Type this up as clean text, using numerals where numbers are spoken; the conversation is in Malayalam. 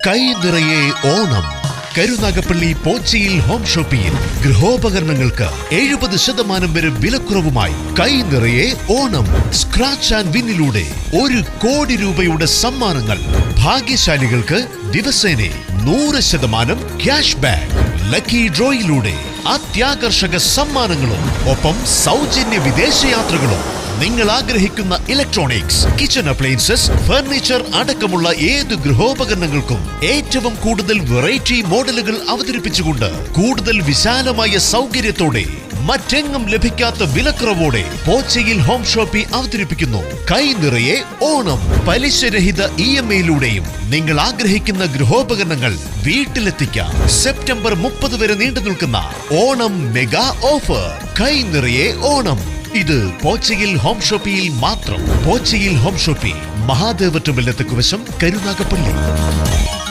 കൈ നിറയെ ഓണം. കരുനാഗപ്പള്ളി പോച്ചിയിൽ ഹോം ഷോപ്പിയിൽ ഗൃഹോപകരണങ്ങൾക്ക് 70% വരെ വിലക്കുറവുമായി കൈ നിറയെ ഓണം. സ്ക്രാച്ച് ആൻഡ് വിന്നിലൂടെ 1 കോടി രൂപയുടെ സമ്മാനങ്ങൾ. ഭാഗ്യശാലികൾക്ക് ദിവസേന 100% ക്യാഷ് ബാക്ക്. ലക്കി ഡ്രോയിലൂടെ അത്യാകർഷക സമ്മാനങ്ങളും ഒപ്പം സൗജന്യ വിദേശയാത്രകളും. നിങ്ങൾ ആഗ്രഹിക്കുന്ന ഇലക്ട്രോണിക്സ്, കിച്ചൺ അപ്ലയൻസസ്, ഫർണിച്ചർ അടക്കമുള്ള ഏത് ഗൃഹോപകരണങ്ങൾക്കും ഏറ്റവും കൂടുതൽ വെറൈറ്റി മോഡലുകൾ അവതരിപ്പിച്ചുകൊണ്ട് കൂടുതൽ വിശാലമായ സൗകര്യത്തോടെ മറ്റെങ്ങും ലഭിക്കാത്ത വിലക്കുറവോടെ പോച്ചയിൽ ഹോം ഷോപ്പി അവതരിപ്പിക്കുന്നു കൈ നിറയെ ഓണം. പലിശരഹിത EMI-യിലൂടെയും നിങ്ങൾ ആഗ്രഹിക്കുന്ന ഗൃഹോപകരണങ്ങൾ വീട്ടിലെത്തിക്കാം. സെപ്റ്റംബർ 30 വരെ നീണ്ടു നിൽക്കുന്ന ഓണം മെഗാ ഓഫർ. കൈ നിറയെ ഓണം. ഇത് പോച്ചയിൽ ഹോം ഷോപ്പിയിൽ മാത്രം. പോച്ചയിൽ ഹോം ഷോപ്പി, മഹാദേവ ടെമ്പിളിന് തെക്കുവശം, കരുനാഗപ്പള്ളി.